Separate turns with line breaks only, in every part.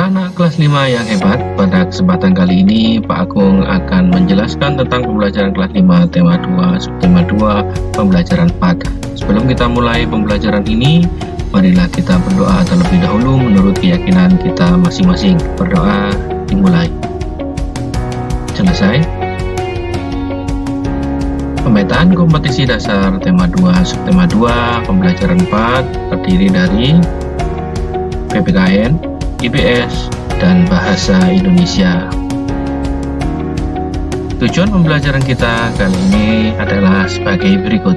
Anak-anak kelas 5 yang hebat, pada kesempatan kali ini Pak Agung akan menjelaskan tentang pembelajaran kelas 5 tema 2, subtema 2, pembelajaran 4. Sebelum kita mulai pembelajaran ini, marilah kita berdoa terlebih dahulu menurut keyakinan kita masing-masing. Berdoa dimulai. Selesai. Pemetaan kompetisi dasar tema 2, subtema 2, pembelajaran 4 terdiri dari PPKN, IPS, dan Bahasa Indonesia. Tujuan pembelajaran kita kali ini adalah sebagai berikut.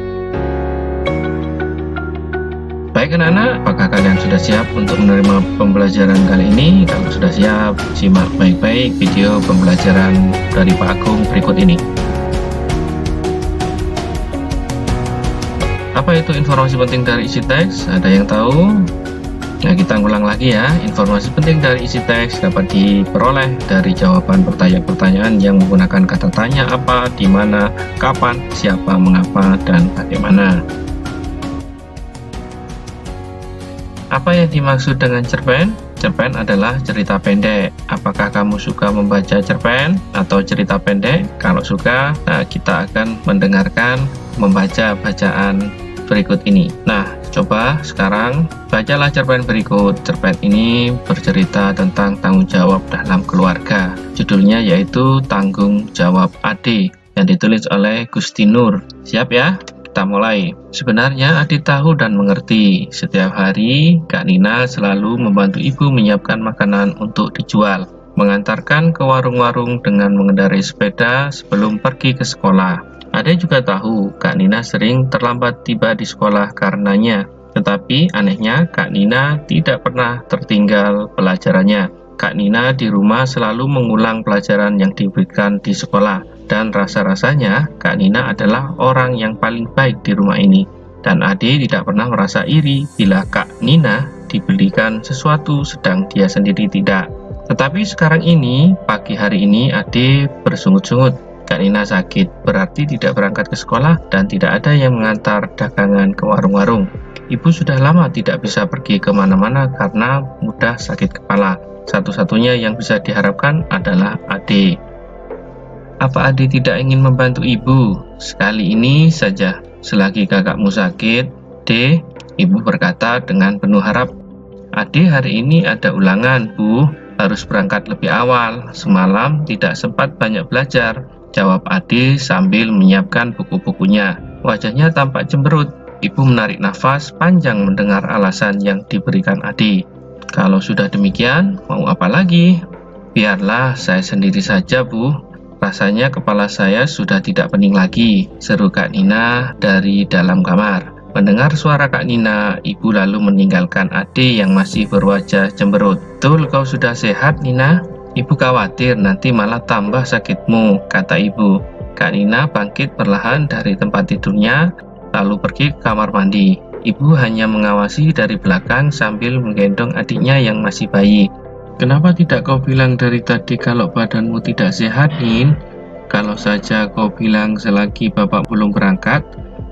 Baik anak-anak, apakah kalian sudah siap untuk menerima pembelajaran kali ini? Kalau sudah siap, simak baik-baik video pembelajaran dari Pak Agung berikut ini. Apa itu informasi penting dari isi teks? Ada yang tahu? Nah, kita ulang lagi ya. Informasi penting dari isi teks dapat diperoleh dari jawaban pertanyaan-pertanyaan yang menggunakan kata tanya apa, di mana, kapan, siapa, mengapa, dan bagaimana. Apa yang dimaksud dengan cerpen? Cerpen adalah cerita pendek. Apakah kamu suka membaca cerpen atau cerita pendek? Kalau suka, nah kita akan mendengarkan membaca bacaan berikut ini. Nah, coba sekarang bacalah cerpen berikut. Cerpen ini bercerita tentang tanggung jawab dalam keluarga. Judulnya yaitu Tanggung Jawab Ade yang ditulis oleh Gusti Nur. Siap ya? Kita mulai. Sebenarnya Ade tahu dan mengerti. Setiap hari Kak Nina selalu membantu ibu menyiapkan makanan untuk dijual, mengantarkan ke warung-warung dengan mengendarai sepeda sebelum pergi ke sekolah. Ade juga tahu Kak Nina sering terlambat tiba di sekolah karenanya. Tetapi anehnya Kak Nina tidak pernah tertinggal pelajarannya. Kak Nina di rumah selalu mengulang pelajaran yang diberikan di sekolah. Dan rasa-rasanya Kak Nina adalah orang yang paling baik di rumah ini. Dan Ade tidak pernah merasa iri bila Kak Nina dibelikan sesuatu sedang dia sendiri tidak. Tetapi sekarang ini, pagi hari ini Ade bersungut-sungut. Kak Nina sakit, berarti tidak berangkat ke sekolah dan tidak ada yang mengantar dagangan ke warung-warung. Ibu sudah lama tidak bisa pergi kemana-mana karena mudah sakit kepala. Satu-satunya yang bisa diharapkan adalah Ade. Apa Ade tidak ingin membantu ibu? Sekali ini saja, selagi kakakmu sakit, De, ibu berkata dengan penuh harap. Ade hari ini ada ulangan, Bu. Harus berangkat lebih awal. Semalam tidak sempat banyak belajar. Jawab Ade sambil menyiapkan buku-bukunya. Wajahnya tampak cemberut. Ibu menarik nafas panjang mendengar alasan yang diberikan Ade. Kalau sudah demikian, mau apa lagi? Biarlah saya sendiri saja, Bu. Rasanya kepala saya sudah tidak pening lagi, seru Kak Nina dari dalam kamar. Mendengar suara Kak Nina, ibu lalu meninggalkan Ade yang masih berwajah cemberut. Betul, kau sudah sehat, Nina? Ibu khawatir nanti malah tambah sakitmu, kata ibu. Kak Nina bangkit perlahan dari tempat tidurnya, lalu pergi ke kamar mandi. Ibu hanya mengawasi dari belakang sambil menggendong adiknya yang masih bayi. Kenapa tidak kau bilang dari tadi kalau badanmu tidak sehat, Nin? Kalau saja kau bilang selagi bapak belum berangkat,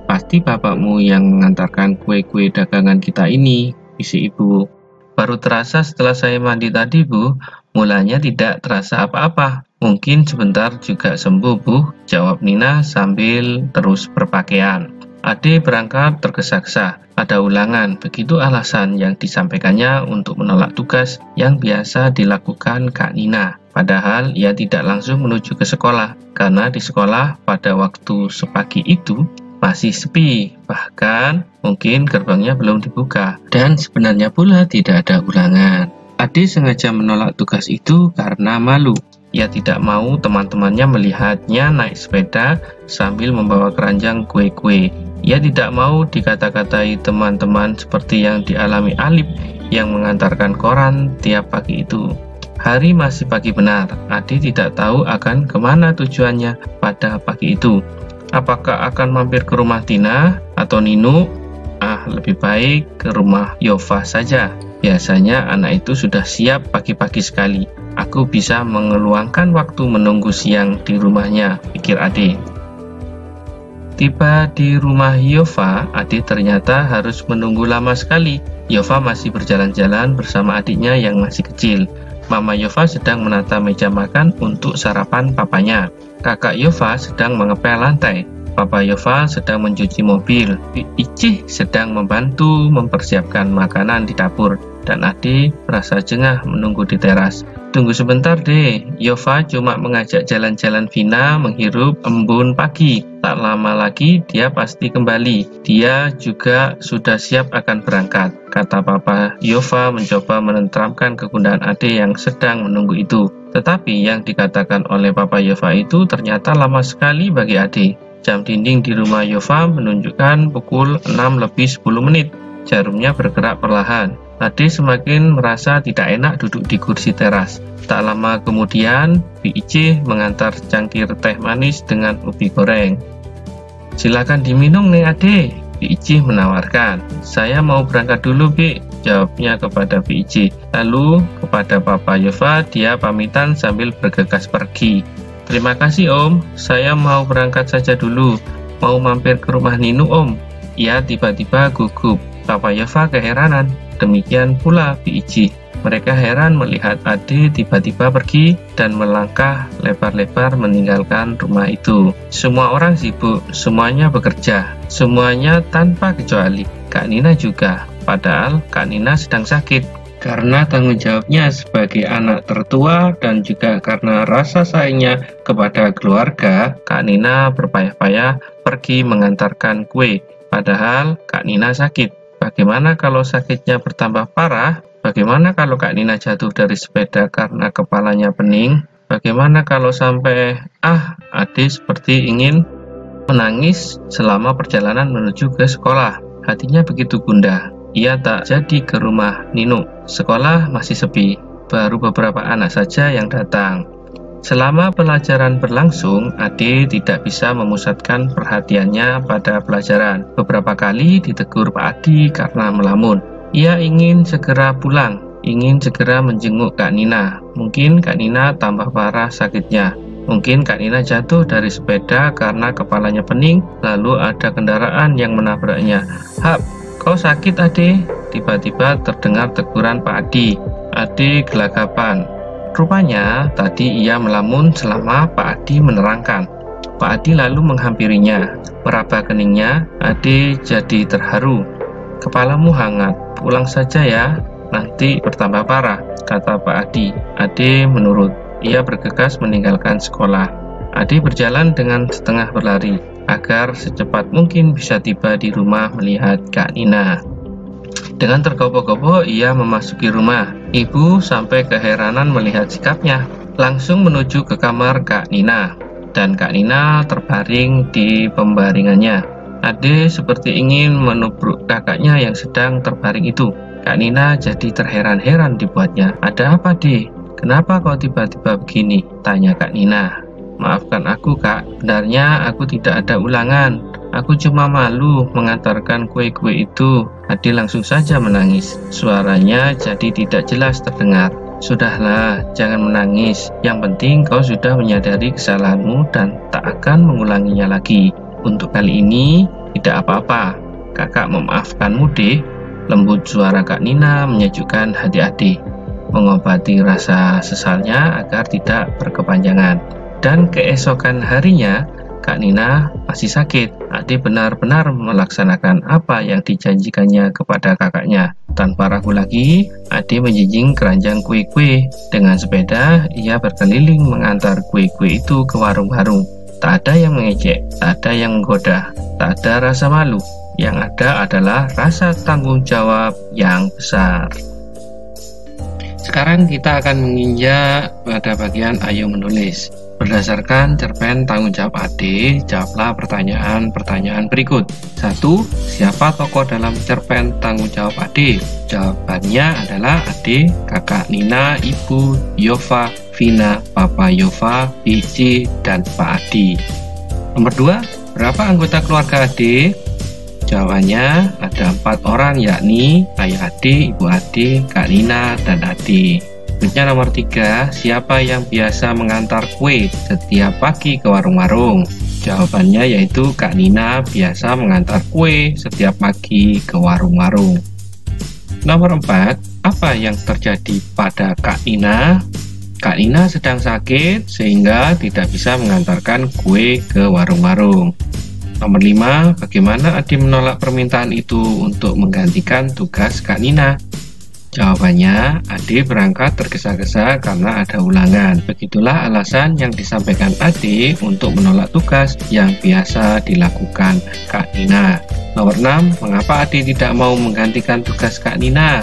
pasti bapakmu yang mengantarkan kue-kue dagangan kita ini, bisik ibu. Baru terasa setelah saya mandi tadi, Bu. Mulanya tidak terasa apa-apa. Mungkin sebentar juga sembuh, Bu, jawab Nina sambil terus berpakaian. Ade berangkat tergesa-gesa. Ada ulangan, begitu alasan yang disampaikannya untuk menolak tugas yang biasa dilakukan Kak Nina. Padahal ia tidak langsung menuju ke sekolah, karena di sekolah pada waktu sepagi itu masih sepi, bahkan mungkin gerbangnya belum dibuka. Dan sebenarnya pula tidak ada ulangan. Ade sengaja menolak tugas itu karena malu. Ia tidak mau teman-temannya melihatnya naik sepeda sambil membawa keranjang kue-kue. Ia tidak mau dikata-katai teman-teman seperti yang dialami Alip yang mengantarkan koran tiap pagi itu. Hari masih pagi benar. Ade tidak tahu akan kemana tujuannya pada pagi itu. Apakah akan mampir ke rumah Tina atau Ninu? Lebih baik ke rumah Yova saja. Biasanya anak itu sudah siap pagi-pagi sekali. Aku bisa mengeluangkan waktu menunggu siang di rumahnya, pikir Ade. Tiba di rumah Yova, Ade ternyata harus menunggu lama sekali. Yova masih berjalan-jalan bersama adiknya yang masih kecil. Mama Yova sedang menata meja makan untuk sarapan papanya. Kakak Yova sedang mengepel lantai. Papa Yova sedang mencuci mobil. Icih sedang membantu mempersiapkan makanan di dapur. Dan Ade merasa jengah menunggu di teras. Tunggu sebentar deh, Yova cuma mengajak jalan-jalan Vina menghirup embun pagi. Tak lama lagi dia pasti kembali. Dia juga sudah siap akan berangkat, kata Papa Yova mencoba menenteramkan kegundahan Ade yang sedang menunggu itu. Tetapi yang dikatakan oleh Papa Yova itu ternyata lama sekali bagi Ade. Jam dinding di rumah Yova menunjukkan pukul 6:10. Jarumnya bergerak perlahan. Ade semakin merasa tidak enak duduk di kursi teras. Tak lama kemudian, Bi Icih mengantar cangkir teh manis dengan ubi goreng. Silakan diminum nih Ade, Bi Icih menawarkan. Saya mau berangkat dulu Bi, jawabnya kepada Bi Icih. Lalu kepada Papa Yova dia pamitan sambil bergegas pergi. Terima kasih Om, saya mau berangkat saja dulu. Mau mampir ke rumah Ninu Om. Ia tiba-tiba gugup. Papa Yova keheranan. Demikian pula Bi Icih. Mereka heran melihat Ade tiba-tiba pergi dan melangkah lebar-lebar meninggalkan rumah itu. Semua orang sibuk, semuanya bekerja, semuanya tanpa kecuali. Kak Nina juga, padahal Kak Nina sedang sakit. Karena tanggung jawabnya sebagai anak tertua dan juga karena rasa sayangnya kepada keluarga, Kak Nina berpayah-payah pergi mengantarkan kue. Padahal Kak Nina sakit. Bagaimana kalau sakitnya bertambah parah? Bagaimana kalau Kak Nina jatuh dari sepeda karena kepalanya pening? Bagaimana kalau sampai Ade seperti ingin menangis selama perjalanan menuju ke sekolah? Hatinya begitu gundah. Ia tak jadi ke rumah Ninu. Sekolah masih sepi. Baru beberapa anak saja yang datang. Selama pelajaran berlangsung, Ade tidak bisa memusatkan perhatiannya pada pelajaran. Beberapa kali ditegur Pak Adi karena melamun. Ia ingin segera pulang, ingin segera menjenguk Kak Nina. Mungkin Kak Nina tambah parah sakitnya. Mungkin Kak Nina jatuh dari sepeda karena kepalanya pening, lalu ada kendaraan yang menabraknya. Hap, kau sakit Ade? Tiba-tiba terdengar teguran Pak Adi. Ade gelagapan. Rupanya tadi ia melamun selama Pak Adi menerangkan. Pak Adi lalu menghampirinya, meraba keningnya. Ade jadi terharu. Kepalamu hangat, pulang saja ya, nanti bertambah parah, kata Pak Adi. Ade menurut. Ia bergegas meninggalkan sekolah. Ade berjalan dengan setengah berlari, agar secepat mungkin bisa tiba di rumah melihat Kak Nina. Dengan tergopoh-gopoh ia memasuki rumah. Ibu sampai keheranan melihat sikapnya. Langsung menuju ke kamar Kak Nina. Dan Kak Nina terbaring di pembaringannya. Ade seperti ingin menubruk kakaknya yang sedang terbaring itu. Kak Nina jadi terheran-heran dibuatnya. Ada apa Dek? Kenapa kau tiba-tiba begini? Tanya Kak Nina. Maafkan aku Kak, sebenarnya aku tidak ada ulangan. Aku cuma malu mengantarkan kue-kue itu. Ade langsung saja menangis. Suaranya jadi tidak jelas terdengar. Sudahlah, jangan menangis. Yang penting kau sudah menyadari kesalahanmu dan tak akan mengulanginya lagi. Untuk kali ini, tidak apa-apa. Kakak memaafkanmu deh. Lembut suara Kak Nina menyejukkan hati Ade. Mengobati rasa sesalnya agar tidak berkepanjangan. Dan keesokan harinya, Kak Nina masih sakit. Ade benar-benar melaksanakan apa yang dijanjikannya kepada kakaknya. Tanpa ragu lagi, Ade menjinjing keranjang kue-kue. Dengan sepeda, ia berkeliling mengantar kue-kue itu ke warung-warung. Tak ada yang mengejek, tak ada yang menggoda, tak ada rasa malu. Yang ada adalah rasa tanggung jawab yang besar. Sekarang kita akan menginjak pada bagian ayo menulis. Berdasarkan cerpen tanggung jawab Ade, jawablah pertanyaan-pertanyaan berikut. 1. Siapa tokoh dalam cerpen tanggung jawab Ade? Jawabannya adalah Ade, Kakak Nina, Ibu Yova, Vina, Papa Yova, Icih, dan Pak Adi. Nomor 2. Berapa anggota keluarga Ade? Jawabannya ada 4 orang, yakni Ayah Ade, Ibu Ade, Kak Nina, dan Ade. Berikutnya nomor 3, siapa yang biasa mengantar kue setiap pagi ke warung-warung? Jawabannya yaitu Kak Nina biasa mengantar kue setiap pagi ke warung-warung. Nomor 4, apa apa yang terjadi pada Kak Nina? Kak Nina sedang sakit sehingga tidak bisa mengantarkan kue ke warung-warung. Nomor 5, bagaimana Adi menolak permintaan itu untuk menggantikan tugas Kak Nina? Jawabannya, Ade berangkat tergesa-gesa karena ada ulangan. Begitulah alasan yang disampaikan Ade untuk menolak tugas yang biasa dilakukan Kak Nina. Nomor 6, mengapa Ade tidak mau menggantikan tugas Kak Nina?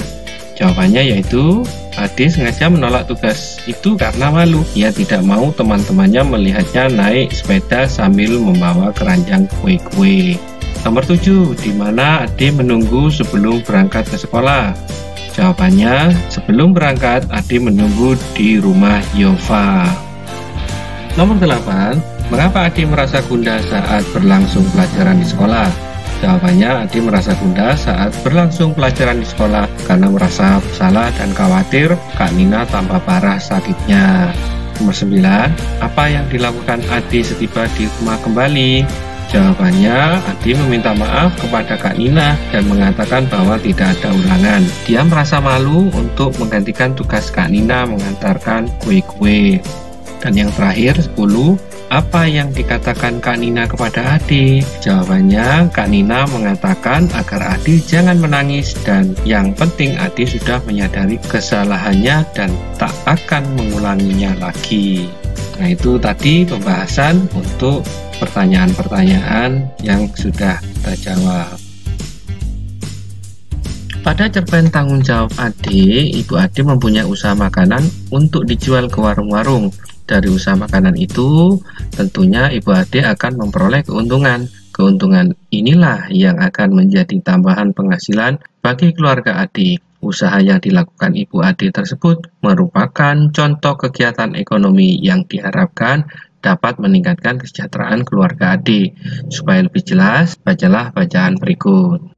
Jawabannya yaitu, Ade sengaja menolak tugas itu karena malu. Ia tidak mau teman-temannya melihatnya naik sepeda sambil membawa keranjang kue-kue. Nomor 7, di mana Ade menunggu sebelum berangkat ke sekolah? Jawabannya, sebelum berangkat, Ade menunggu di rumah Yova. Nomor 8, mengapa Ade merasa gundah saat berlangsung pelajaran di sekolah? Jawabannya, Ade merasa gundah saat berlangsung pelajaran di sekolah karena merasa bersalah dan khawatir Kak Nina tambah parah sakitnya. Nomor 9, apa yang dilakukan Ade setiba di rumah kembali? Jawabannya, Ade meminta maaf kepada Kak Nina dan mengatakan bahwa tidak ada ulangan. Dia merasa malu untuk menggantikan tugas Kak Nina mengantarkan kue-kue. Dan yang terakhir, 10, apa yang dikatakan Kak Nina kepada Ade? Jawabannya, Kak Nina mengatakan agar Ade jangan menangis dan yang penting Ade sudah menyadari kesalahannya dan tak akan mengulanginya lagi. Nah, itu tadi pembahasan untuk pertanyaan-pertanyaan yang sudah kita jawab. Pada cerpen tanggung jawab Ade, Ibu Ade mempunyai usaha makanan untuk dijual ke warung-warung. Dari usaha makanan itu, tentunya Ibu Ade akan memperoleh keuntungan. Keuntungan inilah yang akan menjadi tambahan penghasilan bagi keluarga Ade. Usaha yang dilakukan Ibu Ade tersebut merupakan contoh kegiatan ekonomi yang diharapkan dapat meningkatkan kesejahteraan keluarga Ade. Supaya lebih jelas, bacalah bacaan berikut.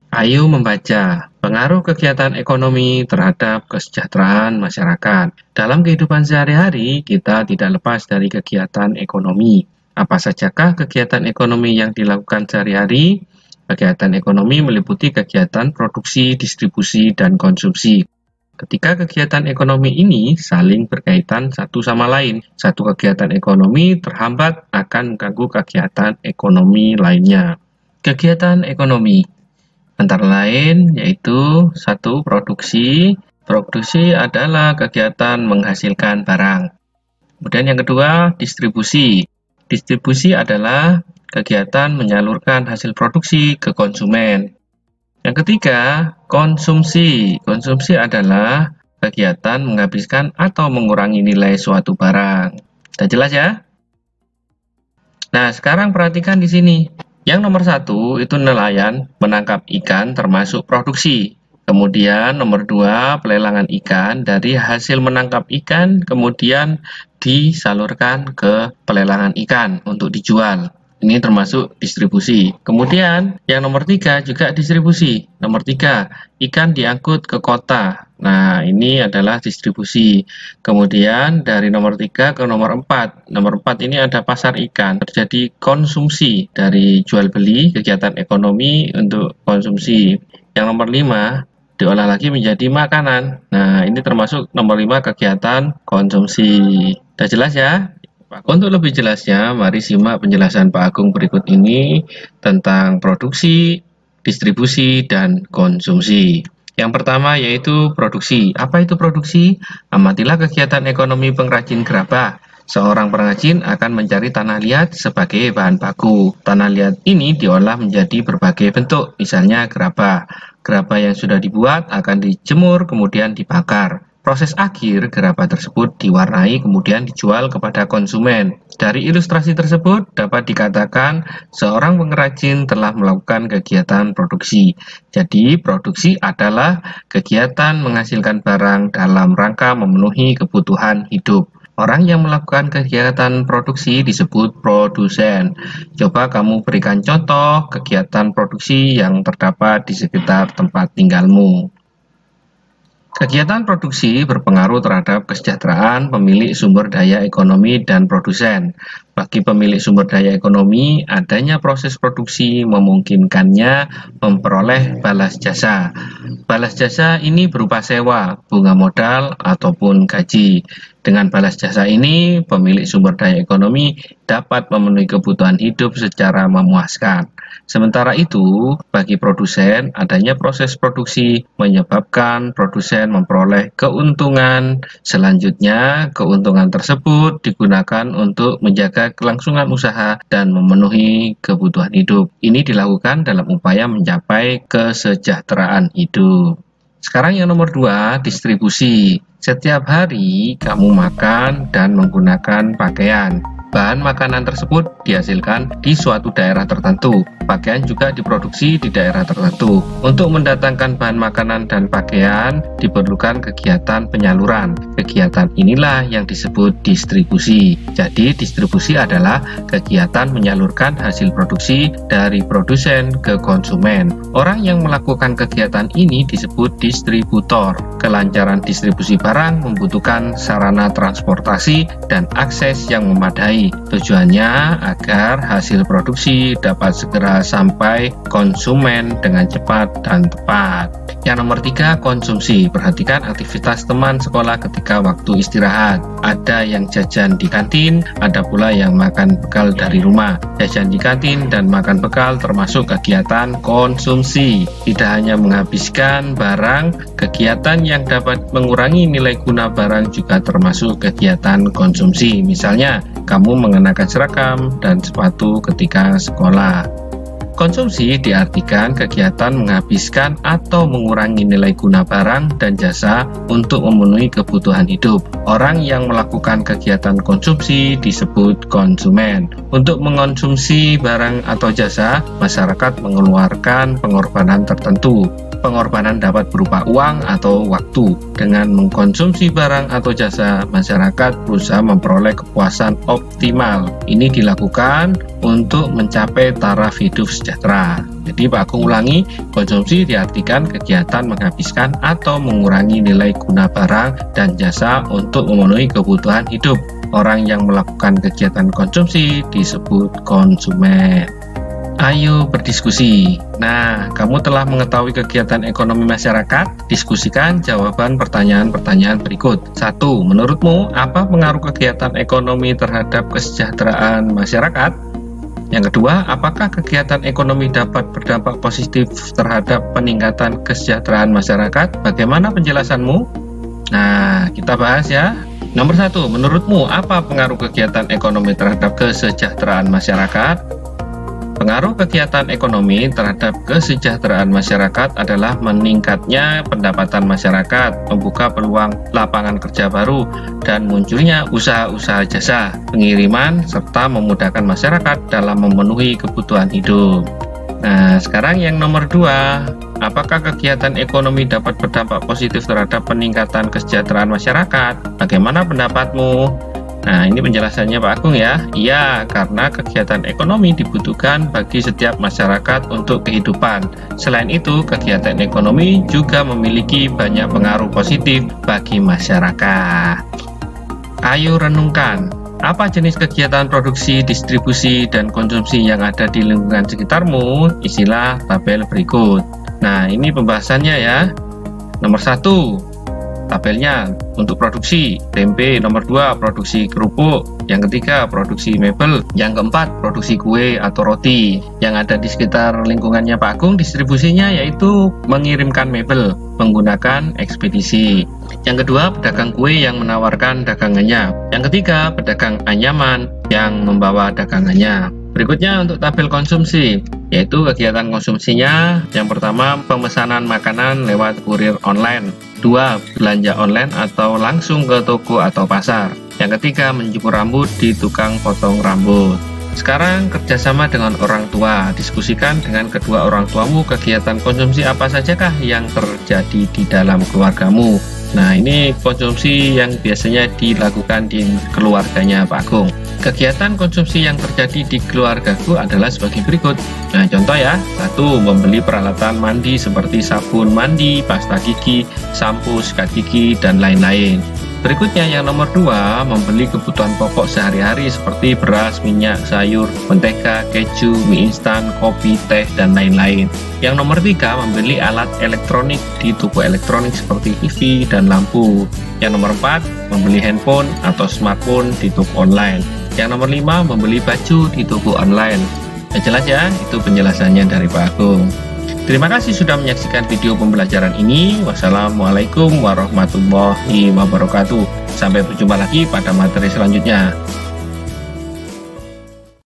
Ayo membaca. Pengaruh kegiatan ekonomi terhadap kesejahteraan masyarakat. Dalam kehidupan sehari-hari, kita tidak lepas dari kegiatan ekonomi. Apa sajakah kegiatan ekonomi yang dilakukan sehari-hari? Kegiatan ekonomi meliputi kegiatan produksi, distribusi, dan konsumsi. Ketika kegiatan ekonomi ini saling berkaitan satu sama lain, satu kegiatan ekonomi terhambat akan mengganggu kegiatan ekonomi lainnya. Kegiatan ekonomi antara lain yaitu 1. Produksi. Produksi adalah kegiatan menghasilkan barang. Kemudian yang kedua, distribusi. Distribusi adalah kegiatan menyalurkan hasil produksi ke konsumen. Yang ketiga, konsumsi. Konsumsi adalah kegiatan menghabiskan atau mengurangi nilai suatu barang. Sudah jelas ya? Nah, sekarang perhatikan di sini. Yang nomor 1 itu nelayan menangkap ikan termasuk produksi. Kemudian nomor 2 pelelangan ikan, dari hasil menangkap ikan kemudian disalurkan ke pelelangan ikan untuk dijual. Ini termasuk distribusi. Kemudian yang nomor 3 juga distribusi. Nomor 3, ikan diangkut ke kota. Nah, ini adalah distribusi. Kemudian dari nomor 3 ke nomor 4. Nomor 4 ini ada pasar ikan. Terjadi konsumsi dari jual beli, kegiatan ekonomi untuk konsumsi. Yang nomor 5 diolah lagi menjadi makanan. Nah, ini termasuk nomor 5 kegiatan konsumsi. Sudah jelas ya? Untuk lebih jelasnya, mari simak penjelasan Pak Agung berikut ini tentang produksi, distribusi, dan konsumsi. Yang pertama yaitu produksi. Apa itu produksi? Amatilah kegiatan ekonomi pengrajin gerabah. Seorang pengrajin akan mencari tanah liat sebagai bahan baku. Tanah liat ini diolah menjadi berbagai bentuk, misalnya gerabah. Gerabah yang sudah dibuat akan dijemur, kemudian dibakar. Proses akhir gerabah tersebut diwarnai kemudian dijual kepada konsumen. Dari ilustrasi tersebut dapat dikatakan seorang pengrajin telah melakukan kegiatan produksi. Jadi produksi adalah kegiatan menghasilkan barang dalam rangka memenuhi kebutuhan hidup. Orang yang melakukan kegiatan produksi disebut produsen. Coba kamu berikan contoh kegiatan produksi yang terdapat di sekitar tempat tinggalmu. Kegiatan produksi berpengaruh terhadap kesejahteraan pemilik sumber daya ekonomi dan produsen. Bagi pemilik sumber daya ekonomi, adanya proses produksi memungkinkannya memperoleh balas jasa. Balas jasa ini berupa sewa, bunga modal, ataupun gaji. Dengan balas jasa ini, pemilik sumber daya ekonomi dapat memenuhi kebutuhan hidup secara memuaskan. Sementara itu, bagi produsen, adanya proses produksi menyebabkan produsen memperoleh keuntungan. Selanjutnya, keuntungan tersebut digunakan untuk menjaga kelangsungan usaha dan memenuhi kebutuhan hidup. Ini dilakukan dalam upaya mencapai kesejahteraan hidup. Sekarang yang nomor 2, distribusi. Setiap hari kamu makan dan menggunakan pakaian. Bahan makanan tersebut dihasilkan di suatu daerah tertentu. Pakaian juga diproduksi di daerah tertentu. Untuk mendatangkan bahan makanan dan pakaian diperlukan kegiatan penyaluran. Kegiatan inilah yang disebut distribusi. Jadi distribusi adalah kegiatan menyalurkan hasil produksi dari produsen ke konsumen. Orang yang melakukan kegiatan ini disebut distributor. Kelancaran distribusi barang membutuhkan sarana transportasi dan akses yang memadai. Tujuannya agar hasil produksi dapat segera sampai konsumen dengan cepat dan tepat. Yang nomor 3, konsumsi. Perhatikan aktivitas teman sekolah ketika waktu istirahat. Ada yang jajan di kantin, ada pula yang makan bekal dari rumah. Jajan di kantin dan makan bekal termasuk kegiatan konsumsi. Tidak hanya menghabiskan barang, kegiatan yang dapat mengurangi nilai guna barang juga termasuk kegiatan konsumsi. Misalnya, kamu mengenakan seragam dan sepatu ketika sekolah. Konsumsi diartikan kegiatan menghabiskan atau mengurangi nilai guna barang dan jasa untuk memenuhi kebutuhan hidup. Orang yang melakukan kegiatan konsumsi disebut konsumen. Untuk mengonsumsi barang atau jasa, masyarakat mengeluarkan pengorbanan tertentu. Pengorbanan dapat berupa uang atau waktu. Dengan mengkonsumsi barang atau jasa, masyarakat berusaha memperoleh kepuasan optimal. Ini dilakukan untuk mencapai taraf hidup sejahtera. Jadi Pak Agung ulangi, konsumsi diartikan kegiatan menghabiskan atau mengurangi nilai guna barang dan jasa untuk memenuhi kebutuhan hidup. Orang yang melakukan kegiatan konsumsi disebut konsumen. Ayo berdiskusi. Nah, kamu telah mengetahui kegiatan ekonomi masyarakat? Diskusikan jawaban pertanyaan-pertanyaan berikut. 1. Menurutmu, apa pengaruh kegiatan ekonomi terhadap kesejahteraan masyarakat? Yang kedua, apakah kegiatan ekonomi dapat berdampak positif terhadap peningkatan kesejahteraan masyarakat? Bagaimana penjelasanmu? Nah, kita bahas ya. Nomor 1, menurutmu, apa pengaruh kegiatan ekonomi terhadap kesejahteraan masyarakat? Pengaruh kegiatan ekonomi terhadap kesejahteraan masyarakat adalah meningkatnya pendapatan masyarakat, membuka peluang lapangan kerja baru, dan munculnya usaha-usaha jasa, pengiriman, serta memudahkan masyarakat dalam memenuhi kebutuhan hidup. Nah, sekarang yang nomor 2, apakah kegiatan ekonomi dapat berdampak positif terhadap peningkatan kesejahteraan masyarakat? Bagaimana pendapatmu? Nah, ini penjelasannya Pak Agung ya. Iya, karena kegiatan ekonomi dibutuhkan bagi setiap masyarakat untuk kehidupan. Selain itu, kegiatan ekonomi juga memiliki banyak pengaruh positif bagi masyarakat. Ayo renungkan, apa jenis kegiatan produksi, distribusi, dan konsumsi yang ada di lingkungan sekitarmu? Isilah tabel berikut. Nah, ini pembahasannya ya. Nomor 1, tabelnya untuk produksi tempe. Nomor 2, produksi kerupuk. Yang ketiga, produksi mebel. Yang keempat, produksi kue atau roti. Yang ada di sekitar lingkungannya Pak Agung, distribusinya yaitu mengirimkan mebel menggunakan ekspedisi. Yang kedua, pedagang kue yang menawarkan dagangannya. Yang ketiga, pedagang anyaman yang membawa dagangannya. Berikutnya untuk tabel konsumsi, yaitu kegiatan konsumsinya. Yang pertama, pemesanan makanan lewat kurir online. 2, belanja online atau langsung ke toko atau pasar. Yang ketiga, mencukur rambut di tukang potong rambut. Sekarang kerjasama dengan orang tua. Diskusikan dengan kedua orang tuamu kegiatan konsumsi apa sajakah yang terjadi di dalam keluargamu. Nah, ini konsumsi yang biasanya dilakukan di keluarganya Pak Agung. Kegiatan konsumsi yang terjadi di keluargaku adalah sebagai berikut. Nah, contoh ya. 1. Membeli peralatan mandi seperti sabun mandi, pasta gigi, sampo, sikat gigi, dan lain-lain. Berikutnya yang nomor 2, membeli kebutuhan pokok sehari-hari seperti beras, minyak, sayur, mentega, keju, mie instan, kopi, teh, dan lain-lain. Yang nomor 3, membeli alat elektronik di toko elektronik seperti TV dan lampu. Yang nomor 4, membeli handphone atau smartphone di toko online. Yang nomor 5, membeli baju di toko online. Ya, jelas ya, itu penjelasannya dari Pak Agung. Terima kasih sudah menyaksikan video pembelajaran ini. Wassalamualaikum warahmatullahi wabarakatuh. Sampai berjumpa lagi pada materi selanjutnya.